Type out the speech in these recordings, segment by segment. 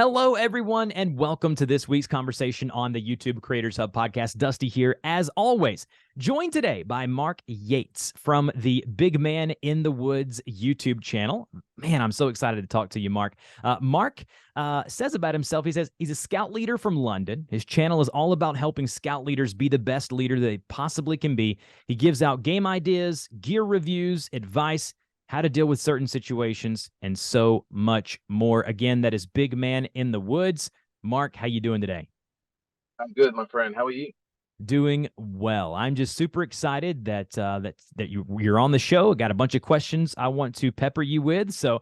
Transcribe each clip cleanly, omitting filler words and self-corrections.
Hello, everyone, and welcome to this week's conversation on the YouTube Creators Hub podcast. Dusty here, as always, joined today by Mark Yates from the Big Man in the Woods YouTube channel. Man, I'm so excited to talk to you, Mark. Mark says about himself, he says he's a scout leader from London. His channel is all about helping scout leaders be the best leader they possibly can be. He gives out game ideas, gear reviews, advice, how to deal with certain situations, and so much more. Again, that is Big Man in the Woods. Mark, how you doing today? I'm good, my friend. How are you? Doing well. I'm just super excited that you're on the show. I got a bunch of questions I want to pepper you with. So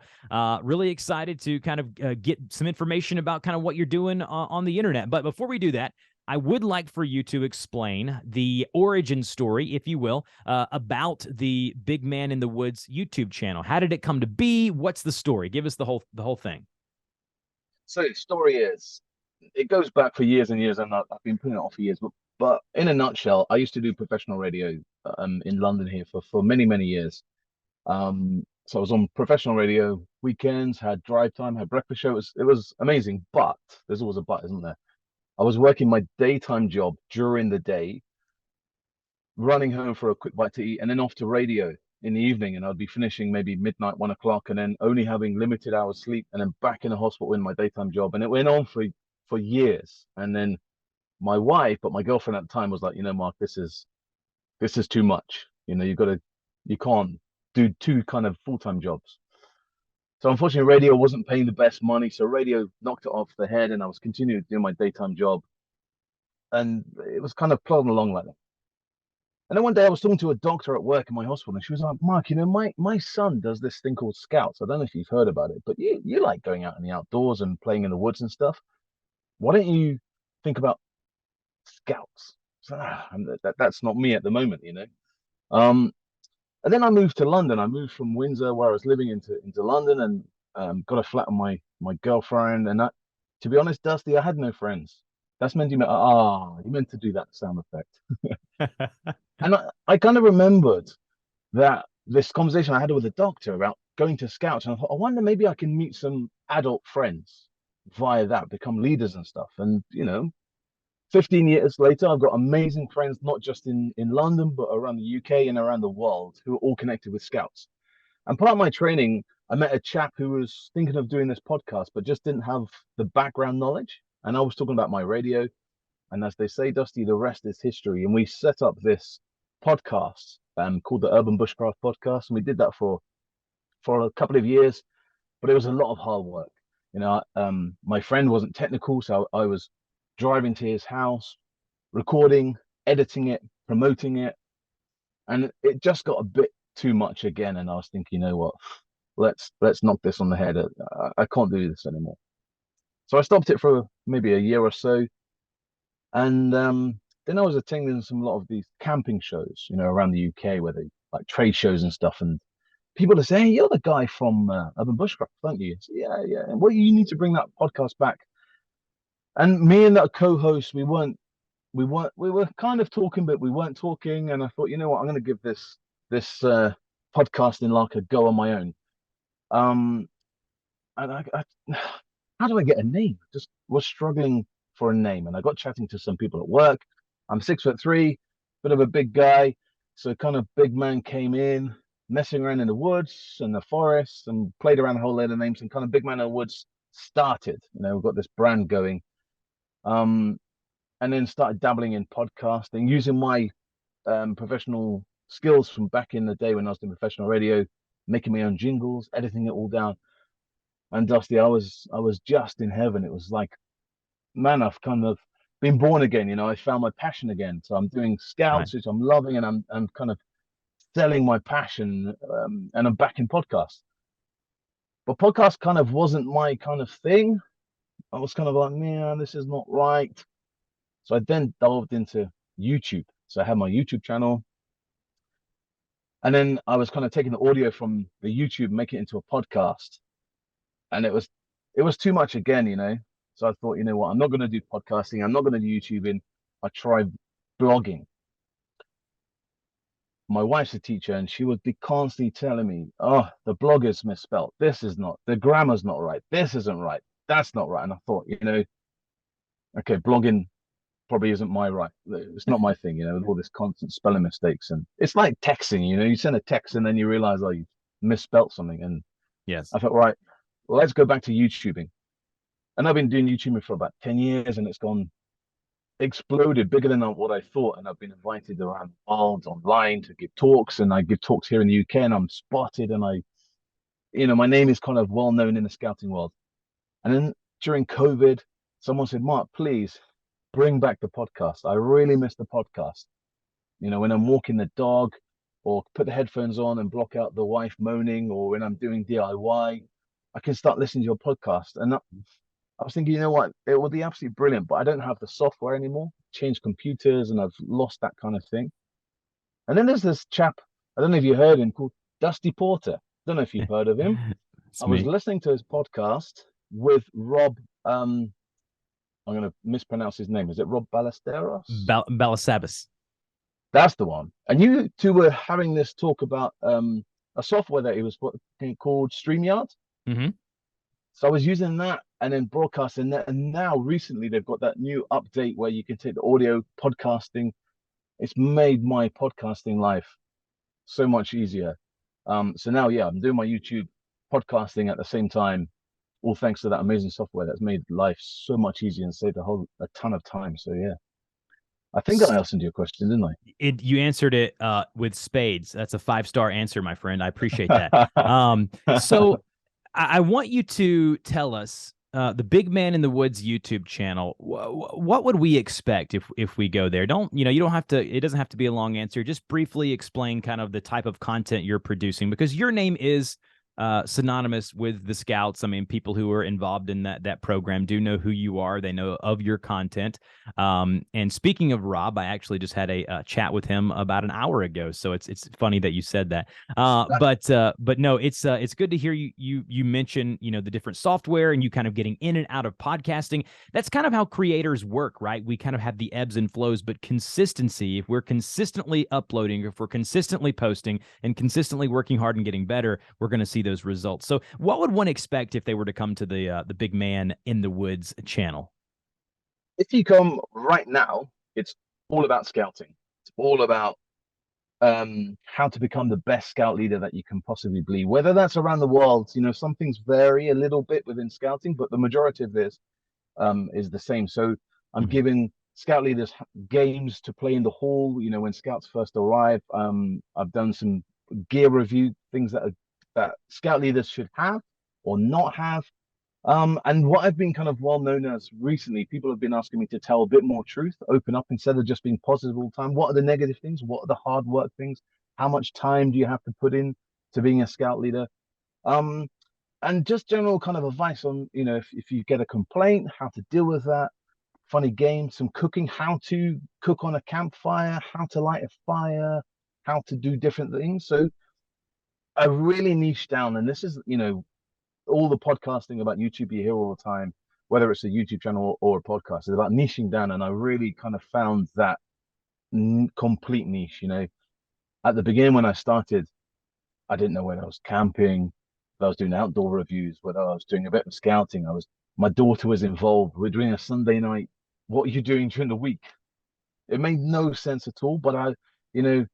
really excited to kind of get some information about kind of what you're doing on the internet. But before we do that, I would like for you to explain the origin story, if you will, about the Big Man in the Woods YouTube channel. How did it come to be? What's the story? Give us the whole thing. So the story is, it goes back for years and years, and I've been putting it off for years. But in a nutshell, I used to do professional radio in London here for many, many years. So I was on professional radio weekends, had drive time, had breakfast show. It was amazing, but there's always a but, isn't there? I was working my daytime job during the day, running home for a quick bite to eat, and then off to radio in the evening. And I'd be finishing maybe midnight, 1 o'clock, and then only having limited hours sleep, and then back in the hospital in my daytime job. And it went on for years. And then my wife, but my girlfriend at the time, was like, Mark, this is too much. You can't do two kind of full-time jobs. So unfortunately, radio wasn't paying the best money. So radio knocked it off the head, and I was continuing to do my daytime job. And it was kind of plodding along like that. And then one day I was talking to a doctor at work in my hospital, and she was like, Mark, my son does this thing called Scouts. I don't know if you've heard about it, but you like going out in the outdoors and playing in the woods and stuff. Why don't you think about Scouts? So, that's not me at the moment. Um, and then I moved to London. I moved from Windsor, where I was living, into London, and got a flat with my girlfriend. And to be honest, Dusty, I had no friends. That's meant you meant to do that sound effect. And I kind of remembered that this conversation I had with the doctor about going to Scouts, and I thought, I wonder, maybe I can meet some adult friends via that, become leaders and stuff. And 15 years later, I've got amazing friends, not just in London, but around the UK and around the world, who are all connected with Scouts. And part of my training, I met a chap who was thinking of doing this podcast, but just didn't have the background knowledge. And I was talking about my radio. And as they say, Dusty, the rest is history. And we set up this podcast called the Urban Bushcraft Podcast. And we did that for a couple of years, but it was a lot of hard work. My friend wasn't technical, so I was driving to his house, recording, editing it, promoting it. And it just got a bit too much again. And I was thinking, you know what, let's knock this on the head. I can't do this anymore. So I stopped it for maybe a year or so. And then I was attending a lot of these camping shows, around the UK, where they like trade shows and stuff. And people are saying, hey, you're the guy from Urban Bushcraft, don't you? So, yeah, yeah. Well, you need to bring that podcast back. And me and that co-host, we were kind of talking, but we weren't talking. And I thought, you know what, I'm going to give this podcasting like a go on my own. And how do I get a name? Just was struggling for a name, and I got chatting to some people at work. I'm 6'3", bit of a big guy, so kind of Big Man came in, messing around in the woods and the forests, and played around a whole lot of names, and kind of Big Man in the Woods started. We've got this brand going, and then started dabbling in podcasting, using my professional skills from back in the day when I was doing professional radio, making my own jingles, editing it all down. And Dusty, I was just in heaven. It was like, man, I've kind of been born again. I found my passion again. So I'm doing Right. Scouts, which I'm loving, and I'm kind of selling my passion, and I'm back in podcasts. But podcast kind of wasn't my kind of thing. I was kind of like, man, this is not right. So I then delved into YouTube. So I had my YouTube channel, and then I was kind of taking the audio from the YouTube, making it into a podcast, and it was too much again. So I thought, you know what, I'm not going to do podcasting. I'm not going to do YouTubing. I tried blogging. My wife's a teacher, and she would be constantly telling me, oh, the blog is misspelled. This is not, the grammar's not right. This isn't right. that's not right. And I thought, okay, blogging probably isn't my right. It's not my thing, with all this constant spelling mistakes. And it's like texting, you send a text and then you realize, oh, you misspelt something. And Yes. I thought, right, let's go back to YouTubing. And I've been doing YouTubing for about 10 years and it's gone exploded bigger than what I thought. And I've been invited around the world online to give talks. And I give talks here in the UK and I'm spotted and my name is kind of well known in the scouting world. And then during COVID, someone said, Mark, please bring back the podcast. I really miss the podcast. When I'm walking the dog or put the headphones on and block out the wife moaning, or when I'm doing DIY, I can start listening to your podcast. And I was thinking, you know what, it would be absolutely brilliant, but I don't have the software anymore. Changed computers and I've lost that kind of thing. And then there's this chap, I don't know if you heard him, called Dusty Porter. Don't know if you've heard of him. It's I was me. listening to his podcast with Rob. I'm going to mispronounce his name. Is it Rob Ballesteros? Belisabus. That's the one. And you two were having this talk about a software that he was called StreamYard. Mm-hmm. So I was using that and then broadcasting that. And now recently they've got that new update where you can take the audio podcasting. It's made my podcasting life so much easier. So now, yeah, I'm doing my YouTube podcasting at the same time, all thanks to that amazing software that's made life so much easier and saved a ton of time. So yeah, I think I answered your question, didn't You answered it with spades. That's a 5-star answer, my friend. I appreciate that. So I want you to tell us the Big Man in the Woods YouTube channel. What would we expect if we go there? You don't have to. It doesn't have to be a long answer. Just briefly explain kind of the type of content you're producing, because your name is synonymous with the Scouts. I mean, people who are involved in that program do know who you are. They know of your content. And speaking of Rob, I actually just had a chat with him about an hour ago. So it's funny that you said that. But no, it's good to hear you mention the different software and you kind of getting in and out of podcasting. That's kind of how creators work, right? We kind of have the ebbs and flows, but consistency. If we're consistently uploading, if we're consistently posting, and consistently working hard and getting better, we're going to see those results. So what would one expect if they were to come to the Big Man in the Woods channel? If you come right now, it's all about scouting. It's all about how to become the best scout leader that you can possibly be, whether that's around the world. Some things vary a little bit within scouting, but the majority of this is the same. So I'm Mhm. giving scout leaders games to play in the hall, when scouts first arrive. I've done some gear review, things that scout leaders should have or not have. And what I've been kind of well known as recently, people have been asking me to tell a bit more truth, open up instead of just being positive all the time. What are the negative things? What are the hard work things? How much time do you have to put in to being a scout leader? Um, and just general kind of advice on, if you get a complaint, how to deal with that. Funny game, some cooking, how to cook on a campfire, how to light a fire, how to do different things. So I really niche down, and this is, all the podcasting about YouTube you hear all the time, whether it's a YouTube channel or a podcast, is about niching down. And I really kind of found that complete niche. At the beginning when I started, I didn't know when I was camping, if I was doing outdoor reviews, whether I was doing a bit of scouting. My daughter was involved. We're doing a Sunday night. What are you doing during the week? It made no sense at all. But you know,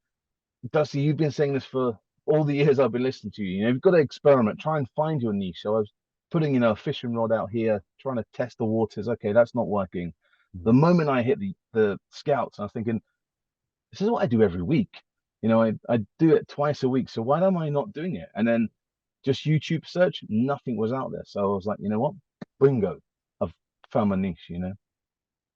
Dusty, you've been saying this for all the years I've been listening to you. You've got to experiment, try and find your niche. So I was putting, a fishing rod out here, trying to test the waters. Okay, that's not working. The moment I hit the scouts, I was thinking, this is what I do every week. I do it twice a week. So why am I not doing it? And then just YouTube search, nothing was out there. So I was like, you know what? Bingo. I've found my niche.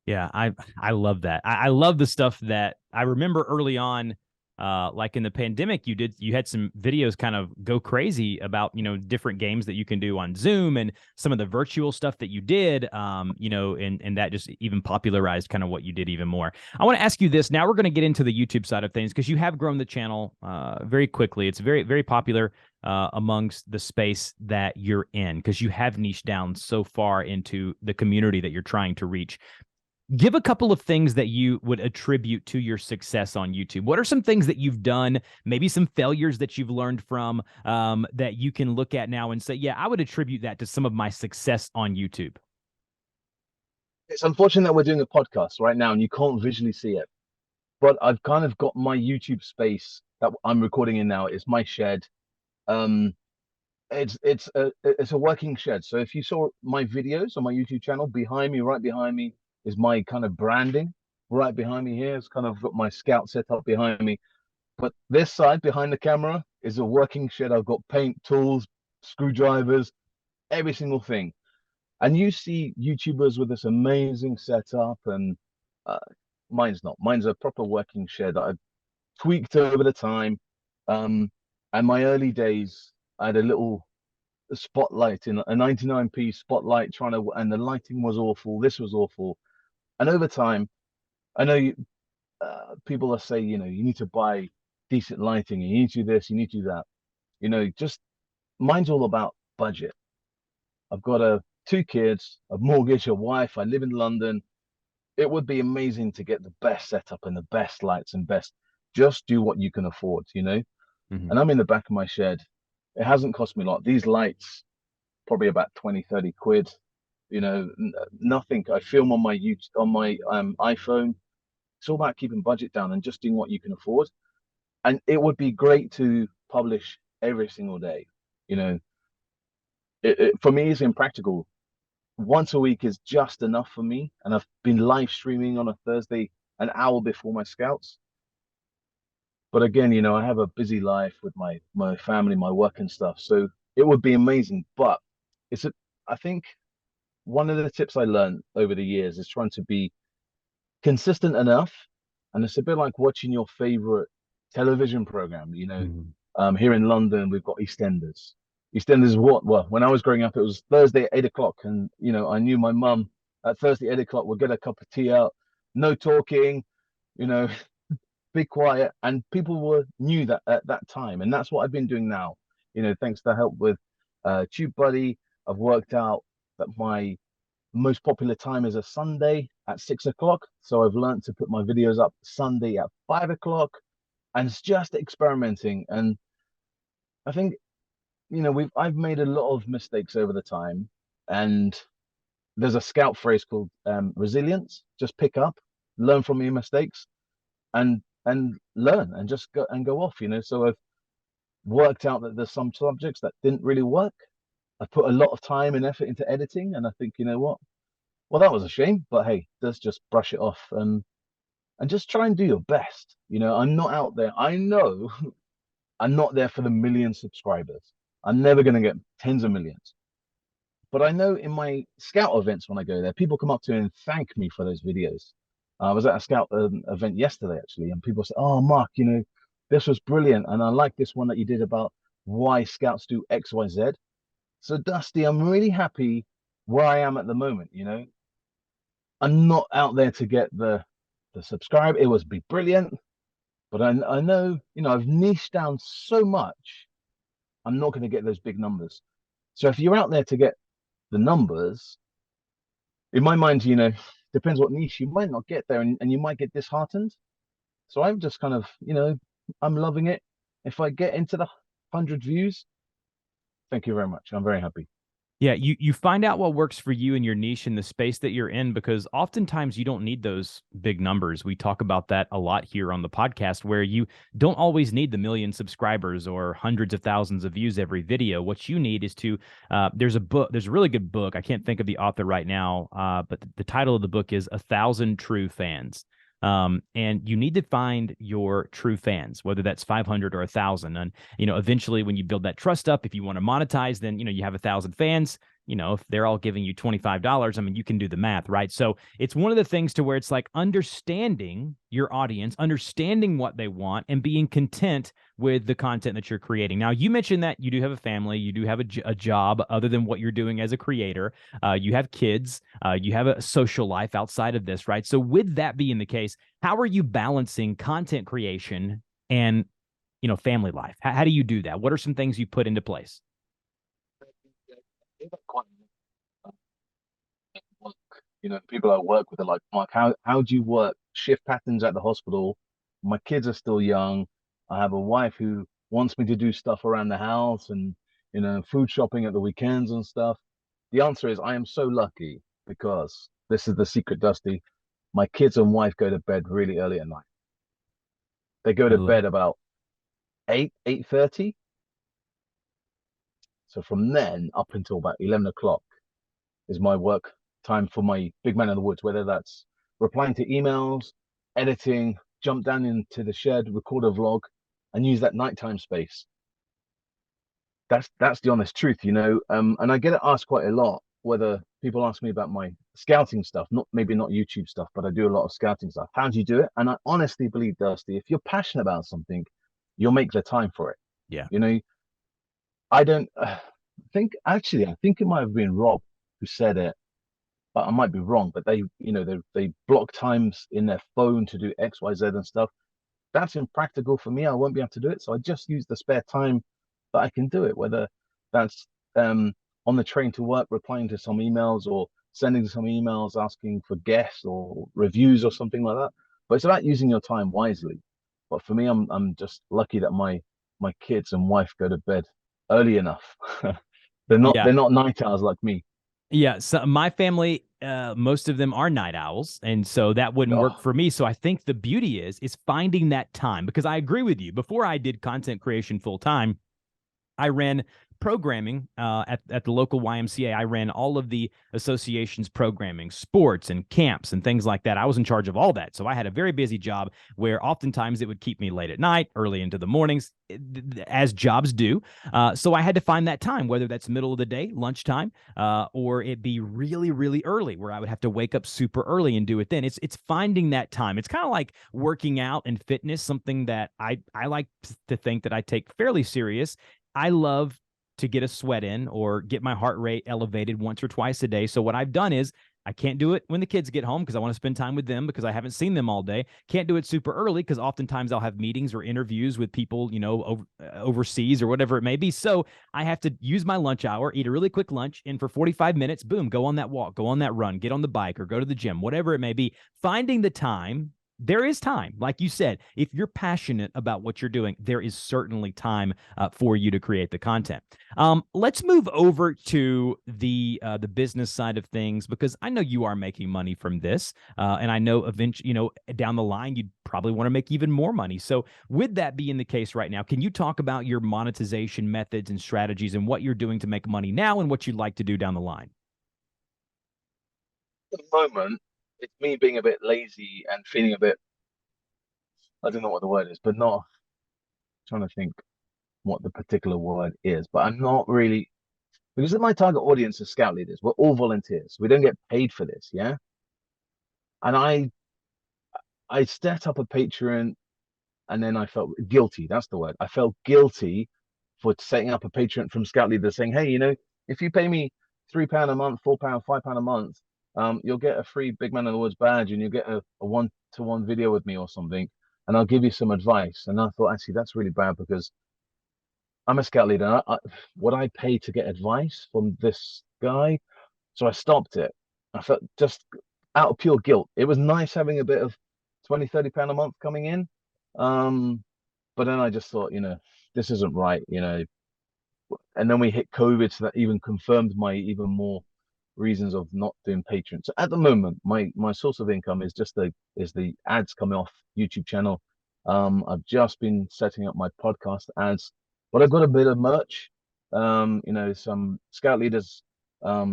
Yeah, I love that. I love the stuff that I remember early on, like in the pandemic, you had some videos kind of go crazy about, different games that you can do on Zoom and some of the virtual stuff that you did, and that just even popularized kind of what you did even more. I want to ask you this. Now we're going to get into the YouTube side of things because you have grown the channel very quickly. It's very, very popular amongst the space that you're in because you have niched down so far into the community that you're trying to reach. Give a couple of things that you would attribute to your success on YouTube. What are some things that you've done, maybe some failures that you've learned from, that you can look at now and say, yeah, I would attribute that to some of my success on YouTube? It's unfortunate that we're doing a podcast right now and you can't visually see it, but I've kind of got my YouTube space that I'm recording in now. It's my shed. Um, it's a working shed. So if you saw my videos on my YouTube channel, behind me, right behind me, is my kind of branding. Right behind me here is kind of got my scout set up behind me. But this side behind the camera is a working shed. I've got paint, tools, screwdrivers, every single thing. And you see YouTubers with this amazing setup, and uh, mine's not. Mine's a proper working shed that I've tweaked over the time. And my early days, I had a little spotlight in a 99p spotlight trying to, and the lighting was awful. This was awful. And over time, I know people are saying, you need to buy decent lighting, and you need to do this, you need to do that. Just mine's all about budget. I've got two kids, a mortgage, a wife. I live in London. It would be amazing to get the best setup and the best lights and best. Just do what you can afford. Mhm. And I'm in the back of my shed. It hasn't cost me a lot. These lights, probably about 20, 30 quid. Nothing. I film on my YouTube, on my iPhone. It's all about keeping budget down and just doing what you can afford. And it would be great to publish every single day. You know, for me, it's impractical. Once a week is just enough for me. And I've been live streaming on a Thursday, an hour before my scouts. But again, I have a busy life with my family, my work and stuff. So it would be amazing. But I think one of the tips I learned over the years is trying to be consistent enough. And it's a bit like watching your favorite television program. Mhm. Here in London, we've got EastEnders. EastEnders, what? Well, when I was growing up, it was Thursday at 8 o'clock. And, I knew my mum at Thursday, 8 o'clock, would get a cup of tea out, no talking, you know, be quiet. And people knew that at that time. And that's what I've been doing now. Thanks to help with TubeBuddy, I've worked out that my most popular time is a Sunday at 6 o'clock. So I've learned to put my videos up Sunday at 5 o'clock, and it's just experimenting. And I think, I've made a lot of mistakes over the time. And there's a scout phrase called resilience. Just pick up, learn from your mistakes, and learn and just go off. So I've worked out that there's some subjects that didn't really work. I put a lot of time and effort into editing, and I think, you know what? Well, that was a shame, but hey, let's just brush it off and just try and do your best. I'm not out there. I know I'm not there for the million subscribers. I'm never going to get tens of millions. But I know in my scout events when I go there, people come up to me and thank me for those videos. I was at a scout event yesterday actually, and people say, "Oh, Mark, this was brilliant, and I like this one that you did about why scouts do X, Y, Z." So Dusty, I'm really happy where I am at the moment. I'm not out there to get the subscribe. It would be brilliant, but I know, I've niched down so much. I'm not going to get those big numbers. So if you're out there to get the numbers, in my mind, depends what niche, you might not get there, and you might get disheartened. So I'm just kind of, I'm loving it. If I get into the 100 views, thank you very much. I'm very happy. Yeah, you find out what works for you and your niche and the space that you're in, because oftentimes you don't need those big numbers. We talk about that a lot here on the podcast, where you don't always need the million subscribers or hundreds of thousands of views every video. What you need is to there's a really good book. I can't think of the author right now, but the title of the book is 1,000 True Fans. And you need to find your true fans, whether that's 500 or 1,000. And, eventually when you build that trust up, if you want to monetize, then, you have 1,000 fans. If they're all giving you $25, I mean, you can do the math, right? So it's one of the things to where it's like understanding your audience, understanding what they want, and being content with the content that you're creating. Now, you mentioned that you do have a family, you do have a job other than what you're doing as a creator. You have kids, you have a social life outside of this, right? So with that being the case, how are you balancing content creation and, family life? How do you do that? What are some things you put into place? You know, people I work with are like, Mark, how do you work shift patterns at the hospital? My kids are still young. I have a wife who wants me to do stuff around the house and, you know, food shopping at the weekends and stuff. The answer is I am so lucky because this is the secret, Dusty. My kids and wife go to bed really early at night. They go I to love bed about 8:30. So from then up until about 11 o'clock is my work time for my big man in the woods, whether that's replying to emails, editing, jump down into the shed, record a vlog, and use that nighttime space. That's the honest truth, you know. And I get it asked quite a lot whether people ask me about my scouting stuff, not maybe not YouTube stuff, but I do a lot of scouting stuff. How do you do it? And I honestly believe, Dusty, if you're passionate about something, you'll make the time for it. Yeah. You know, I don't think actually, I think it might have been Rob who said it, but I might be wrong. But they, you know, they block times in their phone to do X, Y, Z and stuff. That's impractical for me. I won't be able to do it. So I just use the spare time that I can do it, whether that's on the train to work, replying to some emails or sending some emails asking for guests or reviews or something like that. But it's about using your time wisely. But for me, I'm just lucky that my kids and wife go to bed early enough. Yeah. they're not night owls like me. Yeah, so my family, most of them are night owls, and so that wouldn't work Oh, for me. So I think the beauty is finding that time because I agree with you. Before I did content creation full time, I ran programming at the local YMCA. I ran all of the association's programming, sports and camps and things like that. I was in charge of all that. So I had a very busy job where oftentimes it would keep me late at night, early into the mornings, as jobs do. So I had to find that time, whether that's middle of the day, lunchtime, or it be really, really early where I would have to wake up super early and do it then. It's finding that time. It's kind of like working out and fitness, something that I like to think that I take fairly serious. I love to get a sweat in or get my heart rate elevated once or twice a day. So what I've done is I can't do it when the kids get home because I want to spend time with them because I haven't seen them all day. Can't do it super early because oftentimes I'll have meetings or interviews with people, you know, overseas or whatever it may be. So I have to use my lunch hour, eat a really quick lunch, and for 45 minutes, boom, go on that walk, go on that run, get on the bike or go to the gym, whatever it may be. Finding the time, there is time. Like you said, if you're passionate about what you're doing, there is certainly time for you to create the content. Let's move over to the business side of things because I know you are making money from this, and I know eventually, you know, down the line you'd probably want to make even more money. So, with that being the case right now, can you talk about your monetization methods and strategies and what you're doing to make money now and what you'd like to do down the line? at the moment, it's me being a bit lazy and feeling a bit, I don't know what the word is, but not trying to think what the particular word is, but I'm not really because my target audience is scout leaders. We're all volunteers. We don't get paid for this, yeah. And I set up a Patreon, and then I felt guilty. That's the word. I felt guilty for setting up a Patreon from scout leaders, saying, "Hey, you know, if you pay me £3 a month, £4, £5 a month, you'll get a free Big Man in the Woods badge, and you'll get a one-to-one video with me or something, and I'll give you some advice." And I thought, actually, that's really bad because I'm a scout leader. Would I pay to get advice from this guy? So I stopped it. I felt just out of pure guilt. It was nice having a bit of 20, £30 a month coming in. Um, but then I just thought, you know, this isn't right, you know. And then we hit COVID, so that even confirmed my even more reasons of not doing Patreon. So at the moment, my source of income is just the ads coming off YouTube channel. I've just been setting up my podcast ads, but I've got a bit of merch. You know, some scout leaders, a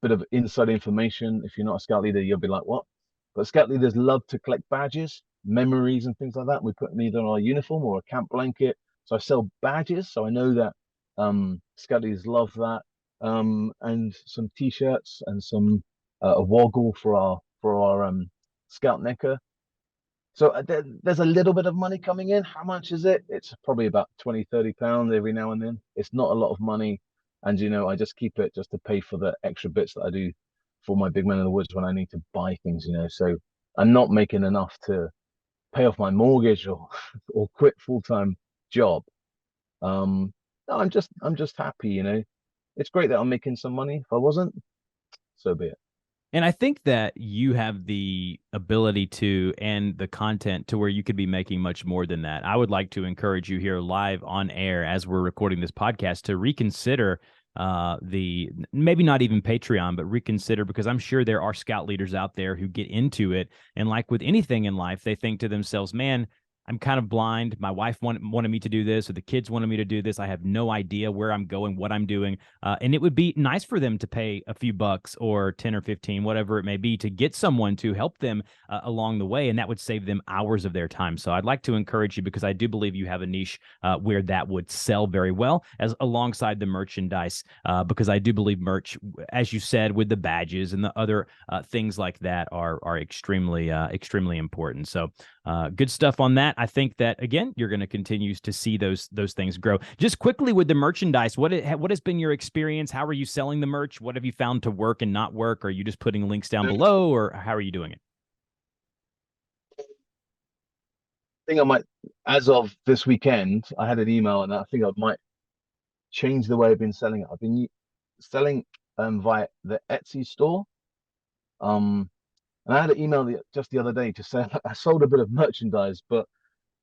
bit of inside information. If you're not a scout leader, you'll be like, what? But scout leaders love to collect badges, memories, and things like that. We put them either on our uniform or a camp blanket. So I sell badges, so I know that scout leaders love that and some t-shirts and some a woggle for our scout necker. So there's a little bit of money coming in. How much is it? It's probably about 20, £30 every now and then. It's not a lot of money. And you know, I just keep it just to pay for the extra bits that I do for my big man in the woods when I need to buy things, you know. So I'm not making enough to pay off my mortgage or or quit full-time job. Um, no, I'm just happy, you know. It's great that I'm making some money. If I wasn't, so be it. And I think that you have the ability to and the content to where you could be making much more than that. I would like to encourage you here live on air as we're recording this podcast to reconsider the maybe not even Patreon, but reconsider, because I'm sure there are scout leaders out there who get into it. And like with anything in life, they think to themselves, man, I'm kind of blind. My wife wanted me to do this, or the kids wanted me to do this. I have no idea where I'm going, what I'm doing. And it would be nice for them to pay a few bucks or 10 or 15, whatever it may be, to get someone to help them along the way. And that would save them hours of their time. So I'd like to encourage you, because I do believe you have a niche where that would sell very well as alongside the merchandise, because I do believe merch, as you said, with the badges and the other things like that are extremely, extremely important. So good stuff on that. I think that, again, you're going to continue to see those things grow. Just quickly with the merchandise, what has been your experience? How are you selling the merch? What have you found to work and not work? Are you just putting links down below, or how are you doing it? I think I might, as of this weekend, I had an email, and I think I might change the way I've been selling it. I've been selling via the Etsy store. And I had an email just the other day to say I sold a bit of merchandise, but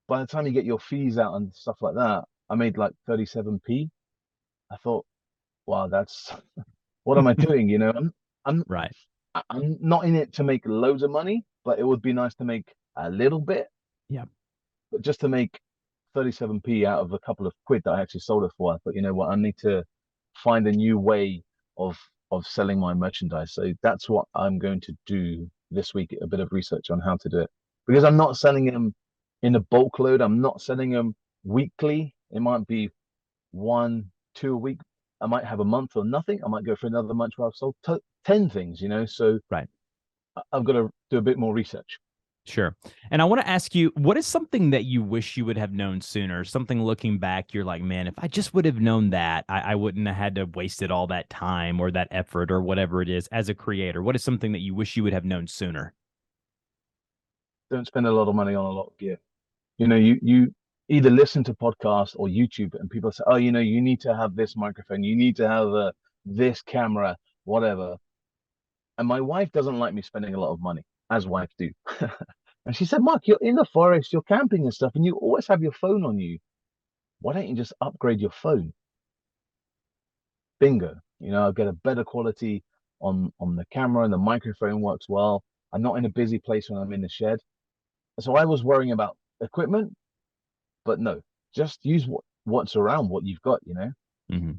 by the time you get your fees out and stuff like that, I made like 37p. I thought, wow, that's what am I doing? I'm Right. I'm not in it to make loads of money, but it would be nice to make a little bit. Yeah. But just to make 37p out of a couple of quid that I actually sold it for, I thought, you know what, I need to find a new way of selling my merchandise. So that's what I'm going to do this week, a bit of research on how to do it. Because I'm not selling them in a bulk load. I'm not selling them weekly. It might be one, two a week. I might have a month or nothing. I might go for another month where I've sold 10 things, So Right. I've got to do a bit more research. Sure. And I want to ask you, what is something that you wish you would have known sooner? Something looking back, you're like, man, if I just would have known that, I wouldn't have had to wasted all that time or that effort or whatever it is as a creator. What is something that you wish you would have known sooner? Don't spend a lot of money on a lot of gear. You either listen to podcasts or YouTube, and people say, oh, you need to have this microphone, you need to have this camera, whatever. And my wife doesn't like me spending a lot of money, as wives do. And she said, Mark, you're in the forest, you're camping and stuff, and you always have your phone on you. Why don't you just upgrade your phone? Bingo. I'll get a better quality on the camera, and the microphone works well. I'm not in a busy place when I'm in the shed. So I was worrying about equipment, but no, just use what's around, what you've got. Mm-hmm.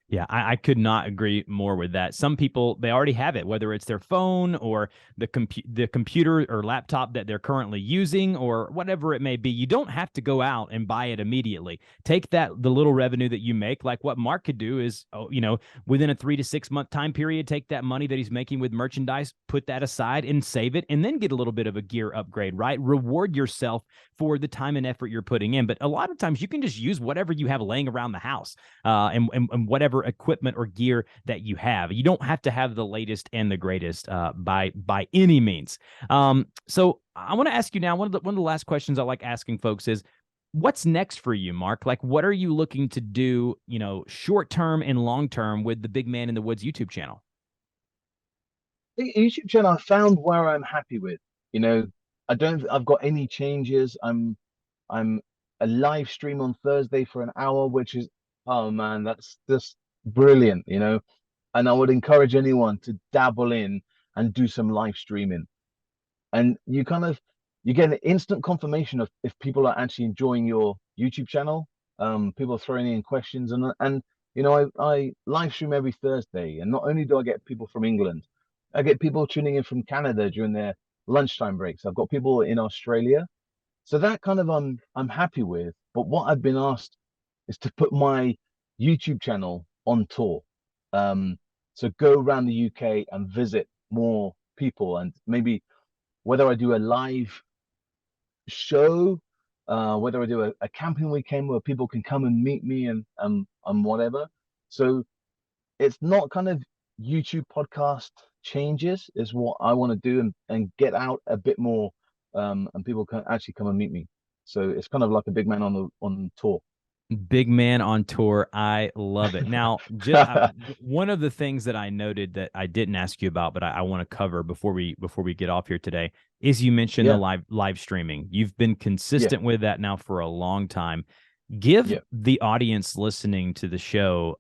Yeah, I could not agree more with that. Some people, they already have it, whether it's their phone or the computer or laptop that they're currently using or whatever it may be. You don't have to go out and buy it immediately. Take the little revenue that you make, like what Mark could do is, within a 3 to 6 month time period, take that money that he's making with merchandise, put that aside and save it, and then get a little bit of a gear upgrade, right? Reward yourself for the time and effort you're putting in. But a lot of times you can just use whatever you have laying around the house, and whatever equipment or gear that you have. You don't have to have the latest and the greatest by any means. So I want to ask you now, one of the last questions I like asking folks is, what's next for you, Mark? Like, what are you looking to do, short term and long term with the Big Man in the Woods YouTube channel? The YouTube channel I found where I'm happy with. I've got any changes. I'm a live stream on Thursday for an hour, which is, oh man, that's just brilliant. And I would encourage anyone to dabble in and do some live streaming. And you get an instant confirmation of if people are actually enjoying your YouTube channel. People throwing in questions, and I live stream every Thursday, and not only do I get people from England, I get people tuning in from Canada during their lunchtime breaks. I've got people in Australia, so that kind of I'm happy with. But what I've been asked is to put my YouTube channel on tour. So go around the UK and visit more people, and maybe whether I do a live show, whether I do a camping weekend where people can come and meet me and whatever. So it's not kind of YouTube podcast changes is what I want to do, and get out a bit more, and people can actually come and meet me. So it's kind of like a big man on tour. Big man on tour. I love it. Now, one of the things that I noted that I didn't ask you about, but I want to cover before we get off here today, is you mentioned the Yeah, live streaming. You've been yeah, consistent with that now for a long time. Give yeah. the audience listening to the show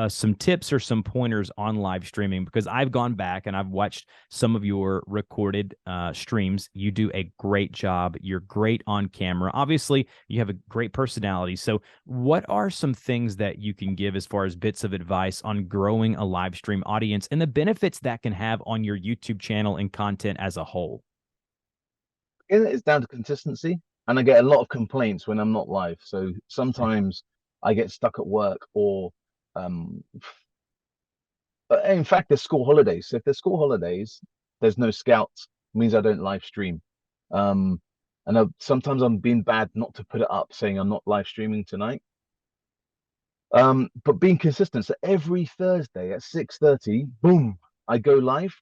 some tips or some pointers on live streaming, because I've gone back and I've watched some of your recorded streams. You do a great job. You're great on camera. Obviously, you have a great personality. So, what are some things that you can give as far as bits of advice on growing a live stream audience and the benefits that can have on your YouTube channel and content as a whole? It's down to consistency, and I get a lot of complaints when I'm not live. So sometimes I get stuck at work, or um, in fact, there's school holidays. So if there's school holidays, there's no scouts. It means I don't live stream. Um, and sometimes I'm being bad not to put it up, saying I'm not live streaming tonight. But being consistent. So every Thursday at 6:30, boom, I go live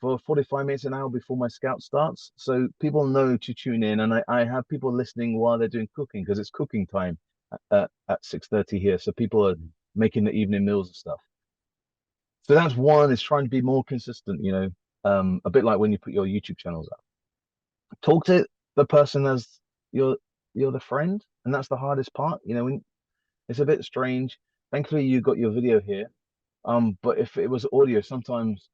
for 45 minutes, an hour before my scout starts. So people know to tune in, and I have people listening while they're doing cooking, because it's cooking time at 6:30 here. So people are making the evening meals and stuff. So that's one, is trying to be more consistent, a bit like when you put your YouTube channels up. Talk to the person as you're you're the friend, and that's the hardest part. When it's a bit strange. Thankfully, you got your video here. But if it was audio, sometimes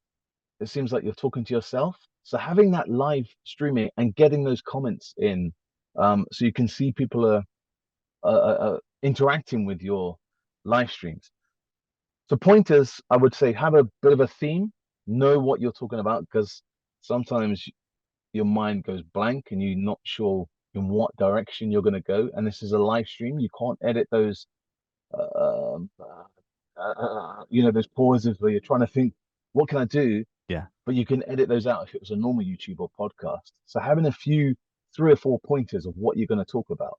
it seems like you're talking to yourself. So having that live streaming and getting those comments in, so you can see people are interacting with your live streams. So pointers, I would say, have a bit of a theme, know what you're talking about, because sometimes your mind goes blank and you're not sure in what direction you're going to go. And this is a live stream. You can't edit those, uh, um, those pauses where you're trying to think, what can I do? Yeah. But you can edit those out if it was a normal YouTube or podcast. So having a few, 3 or 4 pointers of what you're going to talk about.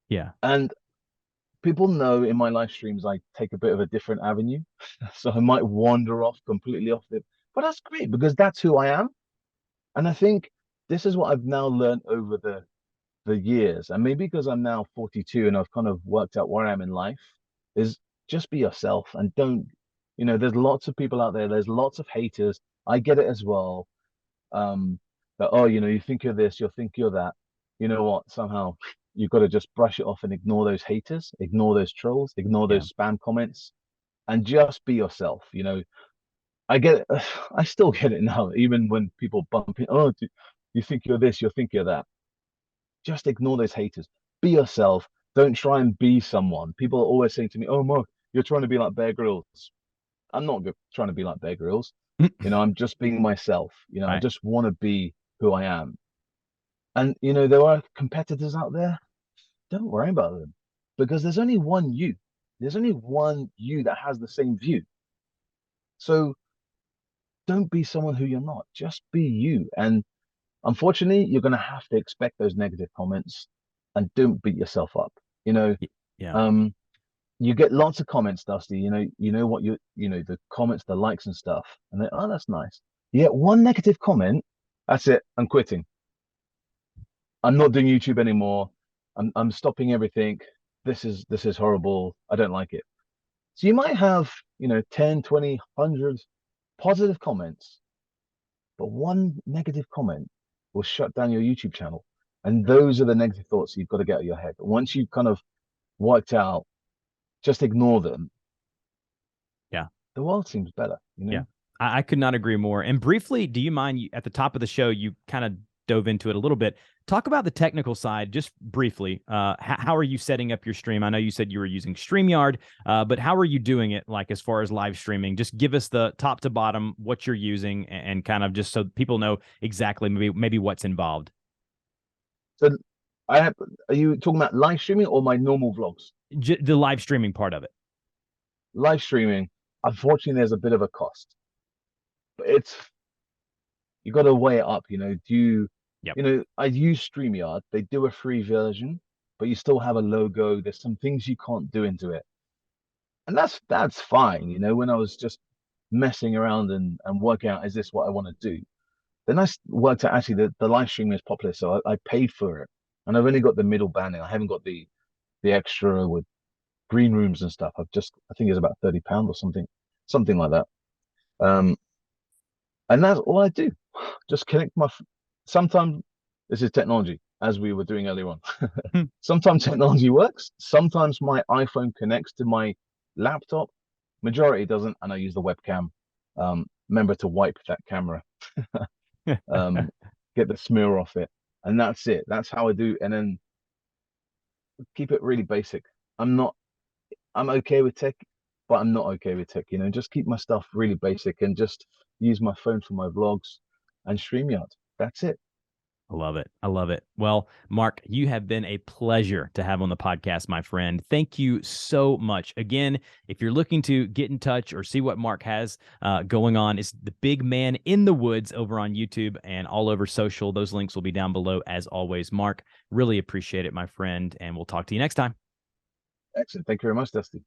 Yeah. And people know in my live streams, I take a bit of a different avenue. So I might wander off completely off it, but that's great because that's who I am. And I think this is what I've now learned over the years. And maybe because I'm now 42 and I've kind of worked out where I am in life, is just be yourself and don't, there's lots of people out there, there's lots of haters. I get it as well. That, oh, you think you're this, you'll think you're that. You know what? Somehow you've got to just brush it off and ignore those haters, ignore those trolls, ignore Yeah. those spam comments, and just be yourself. I get it. I still get it now, even when people bump in. Oh, you think you're this, you think you're that. Just ignore those haters. Be yourself. Don't try and be someone. People are always saying to me, "Oh, Mark, you're trying to be like Bear Grylls." I'm not trying to be like Bear Grylls. I'm just being myself. I Right. just want to be who I am. And there are competitors out there. Don't worry about them, because there's only one you. There's only one you that has the same view. So don't be someone who you're not. Just be you. And unfortunately, you're going to have to expect those negative comments, and don't beat yourself up. You know, Yeah. um, you get lots of comments, Dusty. What the comments, the likes and stuff, and then, oh, that's nice. You get one negative comment, that's it. I'm quitting. I'm not doing YouTube anymore. I'm stopping everything. This is horrible. I don't like it. So you might have, 10, 20, 100 positive comments, but one negative comment will shut down your YouTube channel. And those are the negative thoughts you've got to get out of your head. Once you've kind of worked out, just ignore them. Yeah. The world seems better. Yeah. I could not agree more. And briefly, do you mind, at the top of the show, you kind of dove into it a little bit. Talk about the technical side just briefly. How are you setting up your stream? I know you said you were using StreamYard, but how are you doing it, like as far as live streaming? Just give us the top to bottom, what you're using, and kind of just so people know exactly maybe what's involved. So are you talking about live streaming or my normal vlogs? The live streaming part of it. Live streaming, unfortunately, there's a bit of a cost, but you got to weigh it up. Yep. I use StreamYard. They do a free version, but you still have a logo. There's some things you can't do into it, and that's fine. When I was just messing around and working out, is this what I want to do? Then worked out actually the live streaming is popular, so I paid for it, and I've only got the middle banner. I haven't got the extra with green rooms and stuff. I think it's about £30 or something like that. And that's all I do. Just connect sometimes this is technology, as we were doing earlier on. Hmm. Sometimes technology works. Sometimes my iPhone connects to my laptop. Majority doesn't, and I use the webcam. Remember to wipe that camera, get the smear off it, and that's it. That's how I do. And then keep it really basic. I'm okay with tech, but I'm not okay with tech. Just keep my stuff really basic and just use my phone for my vlogs and StreamYard. That's it. I love it. I love it. Well, Mark, you have been a pleasure to have on the podcast, my friend. Thank you so much. Again, if you're looking to get in touch or see what Mark has going on, it's the Big Man in the Woods over on YouTube and all over social. Those links will be down below as always. Mark, really appreciate it, my friend, and we'll talk to you next time. Excellent. Thank you very much, Dusty.